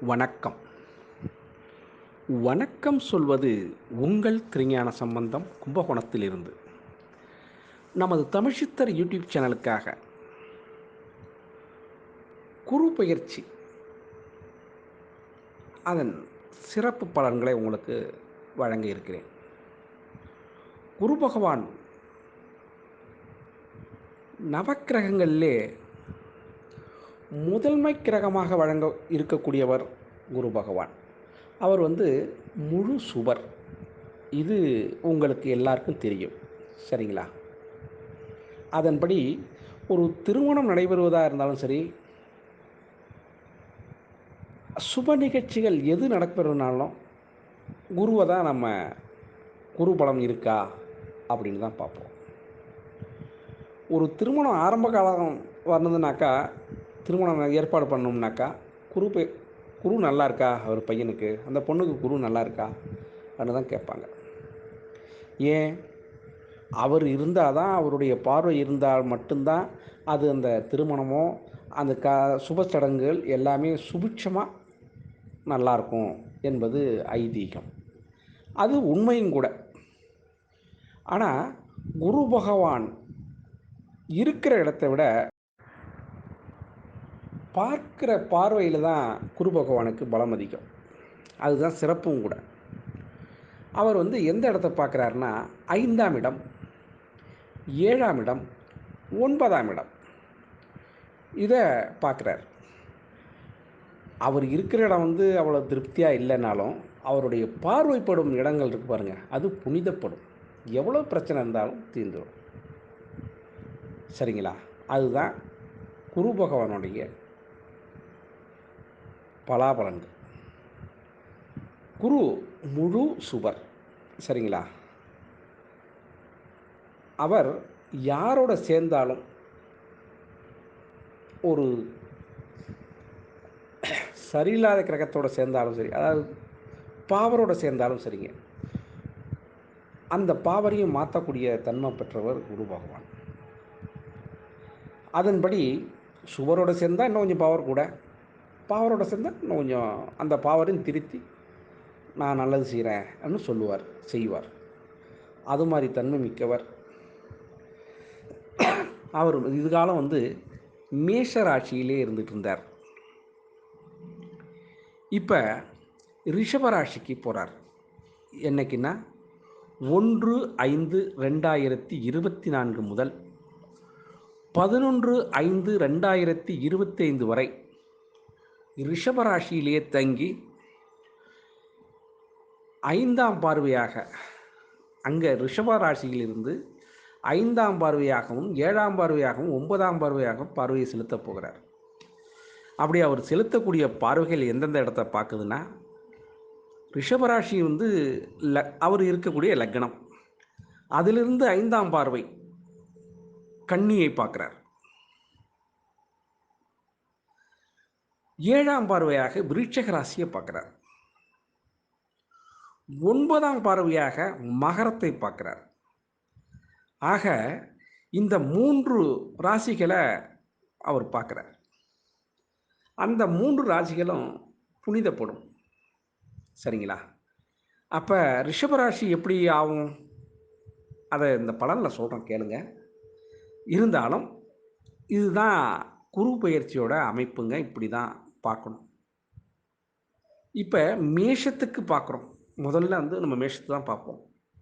வணக்கம். வணக்கம் சொல்வது உங்கள் திருஞான சம்பந்தம் கும்பகோணத்திலிருந்து. நமது தமிழ்ச்சித்தர் யூடியூப் சேனலுக்காக குரு பெயர்ச்சி அதன் சிறப்பு பலன்களை உங்களுக்கு வழங்க இருக்கிறேன். குரு பகவான் நவக்கிரகங்களிலே முதன்மை கிரகமாக வழங்க இருக்கக்கூடியவர் குரு பகவான். அவர் முழு சுபர். இது உங்களுக்கு எல்லாருக்கும் தெரியும். சரிங்களா? அதன்படி ஒரு திருமணம் நடைபெறுவதாக இருந்தாலும் சரி, சுப நிகழ்ச்சிகள் எது நடக்கிறதுனாலும் குருவை தான் நம்ம குரு பலம் இருக்கா அப்படின்னு தான் பார்ப்போம். ஒரு திருமணம் ஆரம்ப காலம் வந்ததுனாக்கா, திருமணம் ஏற்பாடு பண்ணோம்னாக்கா, குரு பெ குரு நல்லா இருக்கா ஒரு பையனுக்கு, அந்த பொண்ணுக்கு குரு நல்லா இருக்கா அப்படின்னு தான் கேட்பாங்க. ஏன்? அவர் இருந்தால் தான், அவருடைய பார்வை இருந்தால் மட்டும்தான் அது அந்த திருமணமோ அந்த சுப சடங்குகள் எல்லாமே சுபிட்சமாக நல்லாயிருக்கும் என்பது ஐதீகம். அது உண்மையும் கூட. ஆனால் குரு பகவான் இருக்கிற இடத்த விட பார்க்கிற பார்வையில் தான் குரு பகவானுக்கு பலம் அதிகம். அதுதான் சிறப்பும் கூட. அவர் எந்த இடத்த பார்க்குறாருன்னா, 5ஆம் இடம், 7ஆம் இடம், 9ஆம் இடம் இதை பார்க்குறார். அவர் இருக்கிற இடம் அவ்வளோ திருப்தியாக இல்லைனாலும், அவருடைய பார்வைப்படும் இடங்கள் இருக்குது பாருங்கள், அது புனிதப்படும். எவ்வளோ பிரச்சனை இருந்தாலும் தீர்ந்துடும். சரிங்களா? அதுதான் குரு பகவானுடைய பலாபலன்கள். குரு முழு சுபர். சரிங்களா? அவர் யாரோட சேர்ந்தாலும், ஒரு சரியில்லாத கிரகத்தோடு சேர்ந்தாலும் சரி, அதாவது பாவரோடு சேர்ந்தாலும் சரிங்க, அந்த பாவரையும் மாற்றக்கூடிய தன்மை பெற்றவர் குரு பகவான். அதன்படி சுவரோடு சேர்ந்தால் இன்னும் கொஞ்சம் பவர் கூட, பாவரோடு சேர்ந்தால் இன்னும் கொஞ்சம் அந்த பாவரையும் திருத்தி நான் நல்லது செய்கிறேன்னு சொல்லுவார், செய்வார். அது மாதிரி தன்மை மிக்கவர் அவர். இதுகாலம் மேஷ ராசியிலே இருந்துகிட்டு இருந்தார். இப்போ ரிஷபராசிக்கு போகிறார். என்னைக்குன்னா 1/5/2024 முதல் 11/5/2025 வரை ரிஷபராசியிலேயே தங்கி 5ஆம் பார்வையாக, அங்கே ரிஷபராசியிலிருந்து 5ஆம் பார்வையாகவும் 7ஆம் பார்வையாகவும் 9ஆம் பார்வையாகவும் பார்வையை செலுத்தப் போகிறார். அப்படி அவர் செலுத்தக்கூடிய பார்வைகள் எந்தெந்த இடத்த பார்க்குதுன்னா, ரிஷபராசி அவர் இருக்கக்கூடிய லக்னம், அதிலிருந்து 5ஆம் பார்வை கன்னியை பார்க்கிறார். 7ஆம் பார்வையாக விருச்சிக ராசியை பார்க்கிறார். 9ஆம் பார்வையாக மகரத்தை பார்க்கிறார். ஆக இந்த 3 ராசிகளை அவர் பார்க்கிறார். அந்த 3 ராசிகளும் புனிதப்படும். சரிங்களா? அப்போ ரிஷபராசி எப்படி ஆகும்? அதை இந்த பலனில் சொல்கிறேன், கேளுங்க. இருந்தாலும் இதுதான் குரு பெயர்ச்சியோட அமைப்புங்க. இப்படி தான் பார்க்கணும். இப்போ மேஷத்துக்கு பார்க்குறோம். முதல்ல நம்ம மேஷத்தை தான் பார்ப்போம்,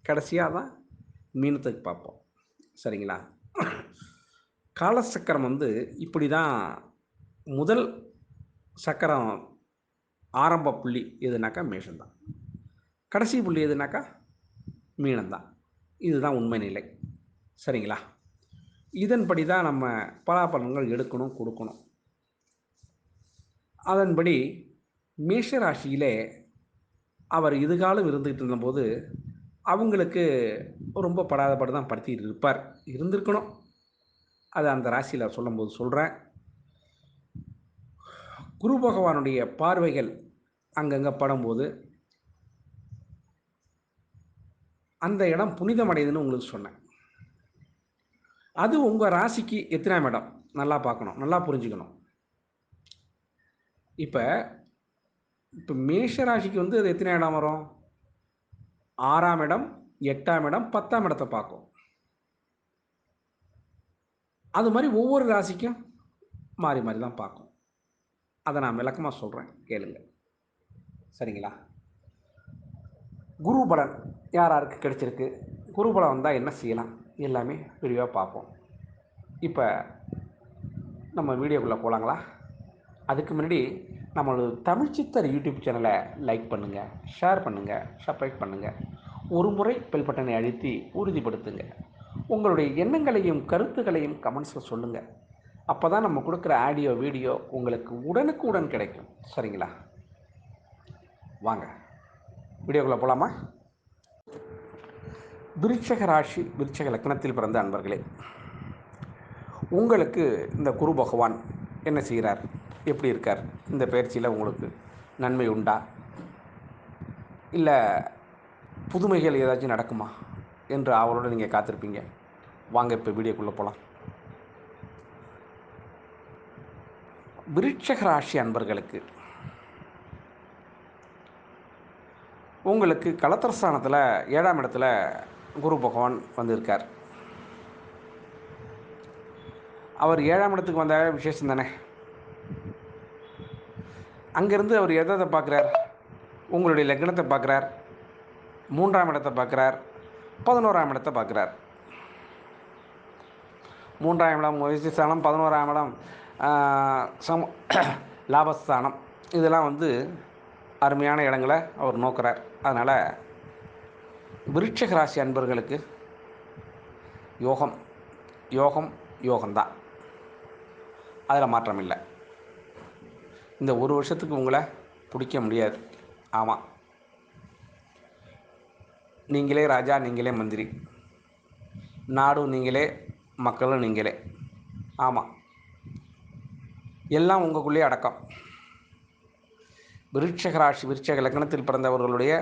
கடைசியாக தான் மீனத்துக்கு பார்ப்போம். சரிங்களா? காலசக்கரம் இப்படி தான். முதல் சக்கரம் ஆரம்ப புள்ளி எதுனாக்கா மேஷம்தான், கடைசி புள்ளி எதுனாக்கா மீனம்தான். இதுதான் உண்மை நிலை. சரிங்களா? இதன்படி தான் நம்ம பலாபலன்கள் எடுக்கணும், கொடுக்கணும். அதன்படி மேஷராசியிலே அவர் இதுகாலம் இருந்துகிட்டு இருந்தபோது அவங்களுக்கு ரொம்ப படாதபாடு தான் படுத்திக்கிட்டு இருப்பார், இருந்திருக்கணும். அதை அந்த ராசியில் சொல்லும்போது சொல்கிறேன். குரு பகவானுடைய பார்வைகள் அங்கங்கே படும்போது அந்த இடம் புனிதமடையுதுன்னு உங்களுக்கு சொன்னேன். அது உங்கள் ராசிக்கு எத்தனாம் இடம் நல்லா பார்க்கணும், நல்லா புரிஞ்சுக்கணும். இப்போ இப்போ மேஷ ராசிக்கு வந்து அது எத்தனை இடம் வரும்? 6ஆம் இடம், 8ஆம் இடம், 10ஆம் இடத்த பார்க்கும். அது மாரி ஒவ்வொரு ராசிக்கும் மாறி மாறி தான் பார்க்கும். அத நான் விளக்கமா சொல்றேன் கேளுங்க. சரிங்களா? குரு பலன் யார் யாருக்கு கிடைச்சிருக்கு? குரு பலன் வந்தா என்ன செய்யலாம்? எல்லாமே விரிவா பார்ப்போம். இப்ப நம்ம வீடியோக்குள்ள போலாங்களா? அதுக்கு முன்னாடி நம்மளோட தமிழ் சித்தர் யூடியூப் சேனலை லைக் பண்ணுங்கள், ஷேர் பண்ணுங்கள், சப்ஸ்கிரைப் பண்ணுங்கள். ஒரு முறை பெல் பட்டனை அழுத்தி உறுதிப்படுத்துங்க. உங்களுடைய எண்ணங்களையும் கருத்துக்களையும் கமெண்ட்ஸில் சொல்லுங்கள். அப்போ தான் நம்ம கொடுக்குற ஆடியோ வீடியோ உங்களுக்கு உடனுக்குடன் கிடைக்கும். சரிங்களா? வாங்க வீடியோக்குள்ளே போகலாமா? விருட்சக ராசி, விருட்சக லக்னத்தில் பிறந்த அன்பர்களே, உங்களுக்கு இந்த குரு பகவான் என்ன செய்கிறார், எப்படி இருக்கார், இந்த பயிற்சியில் உங்களுக்கு நன்மை உண்டா, இல்லை புதுமைகள் ஏதாச்சும் நடக்குமா என்று அவரோடு நீங்கள் காத்திருப்பீங்க. வாங்க இப்போ வீடியோக்குள்ளே போகலாம். விருட்சக ராசி அன்பர்களுக்கு உங்களுக்கு கலத்திரஸ்தானத்தில் 7ஆம் இடத்துல குரு பகவான் வந்திருக்கார். அவர் 7ஆம் இடத்துக்கு வந்த விசேஷம் தானே. அங்கேருந்து அவர் எதை பார்க்குறார்? உங்களுடைய லக்னத்தை பார்க்குறார், 3ஆம் இடத்தை பார்க்குறார், 11ஆம் இடத்தை பார்க்குறார். 3ஆம் இடம் முயற்சி ஸ்தானம், 11ஆம் இடம் லாபஸ்தானம், இதெல்லாம் வந்து அருமையான இடங்களை அவர் நோக்கிறார். அதனால் விருட்சக ராசி அன்பர்களுக்கு யோகம் யோகம் யோகம்தான், அதில் மாற்றம் இல்லை. இந்த ஒரு வருஷத்துக்கு உங்களை பிடிக்க முடியாது. ஆமாம், நீங்களே ராஜா, நீங்களே மந்திரி, நாடும் நீங்களே, மக்களும் நீங்களே. ஆமாம், எல்லாம் உங்களுக்குள்ளேயே அடக்கம். விருட்சக ராசி, விருட்சக லக்னத்தில் பிறந்தவர்களுடைய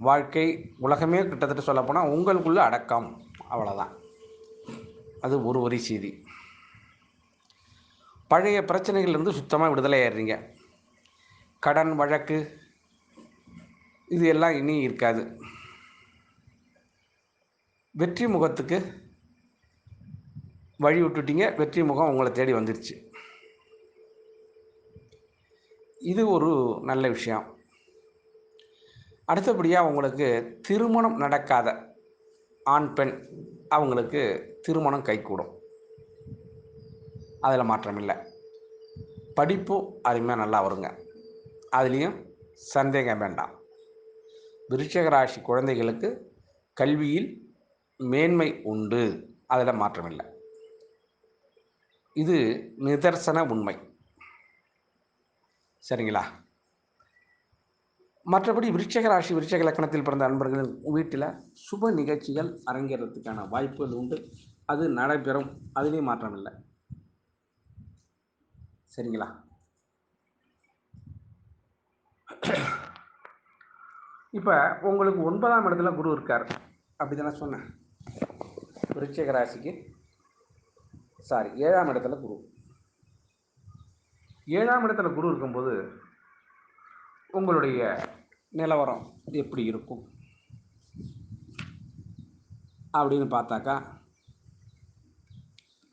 வாழ்க்கை உலகமே கிட்டத்தட்ட சொல்லப்போனால் உங்களுக்குள்ளே அடக்கம். அவ்வளோதான். அது ஒரு வரி செய்தி. பழைய பிரச்சனைகள்லேருந்து சுத்தமாக விடுதலை ஆயிடுறீங்க. கடன் வழக்கு இது எல்லாம் இனி இருக்காது. வெற்றி முகத்துக்கு வழி விட்டுட்டீங்க. வெற்றி முகம் உங்களை தேடி வந்துடுச்சு. இது ஒரு நல்ல விஷயம். அடுத்தபடியாக உங்களுக்கு திருமணம் நடக்காத ஆண் பெண் அவங்களுக்கு திருமணம் கைகூடும். அதில் மாற்றம் இல்லை. படிப்பு அருமையாக நல்லா வருங்க, அதுலேயும் சந்தேகம் வேண்டாம். விருட்சக ராசி குழந்தைகளுக்கு கல்வியில் மேன்மை உண்டு, அதில் மாற்றம் இல்லை. இது நிதர்சன உண்மை. சரிங்களா? மற்றபடி விருட்சக ராசி, விருட்சக லக்னத்தில் பிறந்த அன்பர்களின் வீட்டில் சுப நிகழ்ச்சிகள் அரங்கேறதுக்கான வாய்ப்புகள் உண்டு. அது நடைபெறும், அதுலேயும் மாற்றம் இல்லை. சரிங்களா? இப்போ உங்களுக்கு 9ஆம் இடத்துல குரு இருக்கார், அப்படி தானே சொன்னேன்? விருட்சக ராசிக்கு 7ஆம் இடத்துல குரு. 7ஆம் இடத்துல குரு இருக்கும்போது உங்களுடைய நிலவரம் எப்படி இருக்கும் அப்படின்னு பார்த்தாக்கா,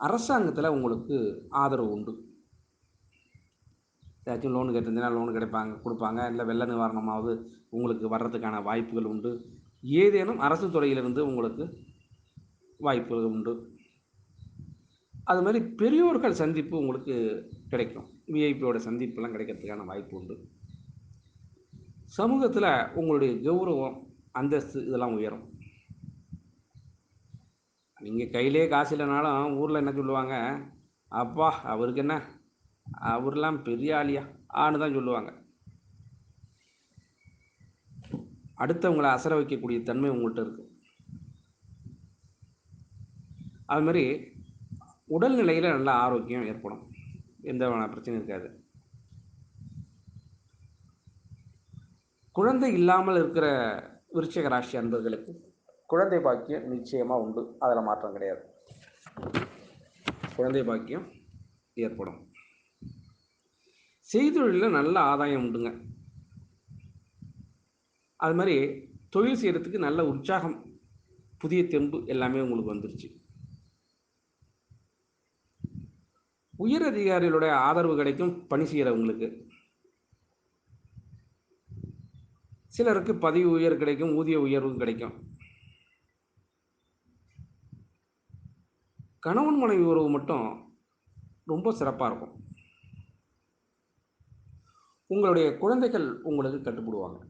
அரசாங்கத்தில் உங்களுக்கு ஆதரவு உண்டு. ஏதாச்சும் லோனு கேட்டிருந்தீங்கன்னா லோனு கொடுப்பாங்க. இல்லை வெள்ள நிவாரணமாவது உங்களுக்கு வர்றதுக்கான வாய்ப்புகள் உண்டு. ஏதேனும் அரசு துறையிலிருந்து உங்களுக்கு வாய்ப்புகள் உண்டு. அது மாதிரி பெரியோர்கள் சந்திப்பு உங்களுக்கு கிடைக்கும். விஐபியோட சந்திப்பெல்லாம் கிடைக்கிறதுக்கான வாய்ப்பு உண்டு. சமூகத்தில் உங்களுடைய கௌரவம், அந்தஸ்து இதெல்லாம் உயரும். நீங்கள் கையிலே காசு இல்லைனாலும் ஊரில் என்ன சொல்லுவாங்க, அப்பா அவருக்கு என்ன, அவர்லாம் பெரிய ஆளியா ஆன்னு தான் சொல்லுவாங்க. அடுத்தவங்களை அசர வைக்கக்கூடிய தன்மை உங்கள்கிட்ட இருக்கு. அது மாதிரி உடல்நிலையில் நல்ல ஆரோக்கியம் ஏற்படும், எந்த பிரச்சனையும் இருக்காது. குழந்தை இல்லாமல் இருக்கிற விருட்சக ராசி அன்பர்களுக்கு குழந்தை பாக்கியம் நிச்சயமாக உண்டு, அதில் மாற்றம் கிடையாது. குழந்தை பாக்கியம் ஏற்படும். செய்தொழிலில் நல்ல ஆதாயம் உண்டுங்க. அது மாதிரி தொழில் செய்கிறதுக்கு நல்ல உற்சாகம், புதிய தெம்பு எல்லாமே உங்களுக்கு வந்துருச்சு. உயர் அதிகாரிகளுடைய ஆதரவு கிடைக்கும் பணி செய்கிறவங்களுக்கு. சிலருக்கு பதவி உயர் கிடைக்கும், ஊதிய உயர்வு கிடைக்கும். கணவன் மனைவி உறவு மட்டும் ரொம்ப சிறப்பாக இருக்கும். உங்களுடைய குழந்தைகள் உங்களுக்கு கட்டுப்படுவாங்க.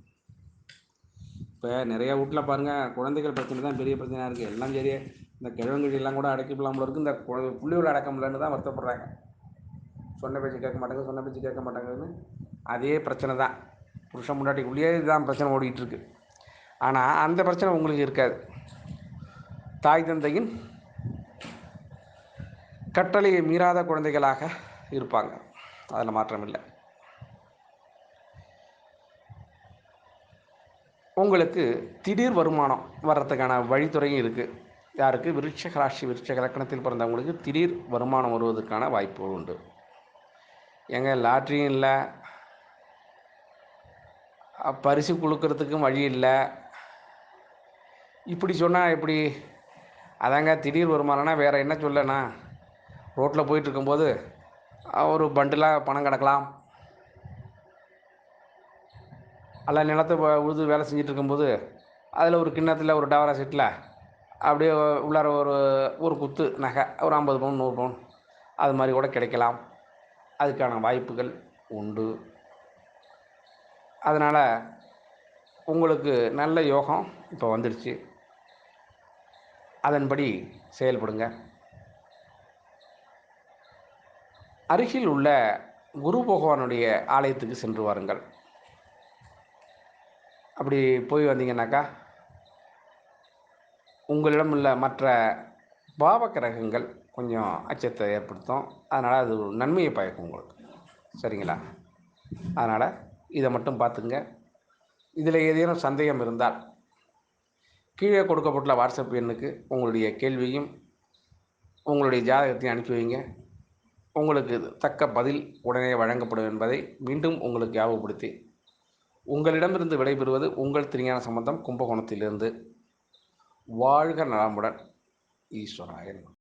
இப்போ நிறைய வீட்டில் பாருங்கள், குழந்தைகள் பிரச்சனை தான் பெரிய பிரச்சனையாக இருக்குது. எல்லாம் சரி, இந்த கிழவங்கெல்லாம் கூட அடைக்கப்படாமல் இருக்குது, இந்த புள்ளியோட அடக்க முடியலன்னு தான் வருத்தப்படுறாங்க. சொன்ன பேச்சு கேட்க மாட்டாங்கன்னு அதே பிரச்சனை தான். புருஷன் முன்னாடிக்குள்ளேயே இதுதான் பிரச்சனை ஓடிக்கிட்டு இருக்கு. ஆனால் அந்த பிரச்சனை உங்களுக்கு இருக்காது. தாய் தந்தையின் கட்டளையை மீறாத குழந்தைகளாக இருப்பாங்க, அதில் மாற்றம் இல்லை. உங்களுக்கு திடீர் வருமானம் வர்றதுக்கான வழித்துறையும் இருக்குது. யாருக்கு? விருட்சிக ராசி, விருட்சிக லக்னத்தில் பிறந்தவங்களுக்கு திடீர் வருமானம் வருவதற்கான வாய்ப்புகள் உண்டு. எங்க லாட்ரியும் இல்லை, பரிசு கொடுக்கறதுக்கும் வழி இல்லை. இப்படி சொன்னால் எப்படி? அதாங்க திடீர் வருமானம்னா வேறு என்ன சொல்லண்ணா, ரோட்டில் போயிட்டுருக்கும்போது ஒரு பண்டிலாக பணம் கிடக்கலாம், அல்ல நிலத்தை உழுது வேலை செஞ்சுட்டு இருக்கும்போது அதில் ஒரு கிண்ணத்தில் ஒரு டவரா செட்டில் அப்படியே உள்ளார ஒரு குத்து நகை, ஒரு 50 பவுன் 100 பவுன் அது மாதிரி கூட கிடைக்கலாம். அதுக்கான வாய்ப்புகள் உண்டு. அதனால் உங்களுக்கு நல்ல யோகம் இப்போ வந்துடுச்சு. அதன்படி செயல்படுங்க. அருகில் உள்ள குரு பகவானுடைய ஆலயத்துக்கு சென்று வாருங்கள். அப்படி போய் வந்தீங்கன்னாக்கா உங்களிடம் உள்ள மற்ற பாவ கிரகங்கள் கொஞ்சம் அச்சத்தை ஏற்படுத்தும். அதனால் அது ஒரு நன்மையை பயக்கும் உங்களுக்கு. சரிங்களா? அதனால் இதை மட்டும் பார்த்துங்க. இதில் ஏதேனும் சந்தேகம் இருந்தால் கீழே கொடுக்கப்பட்டுள்ள வாட்ஸ்அப் எண்ணுக்கு உங்களுடைய கேள்வியும் உங்களுடைய ஜாதகத்தையும் அனுப்பி வைங்க. உங்களுக்கு தக்க பதில் உடனே வழங்கப்படும் என்பதை மீண்டும் உங்களுக்கு ஞாபகப்படுத்தி, உங்களிடமிருந்து விடைபெறுவது உங்கள் திருஞான சம்பந்தம், கும்பகோணத்திலிருந்து. வாழ்க நலமுடன். ஈஸ்வராய நமः.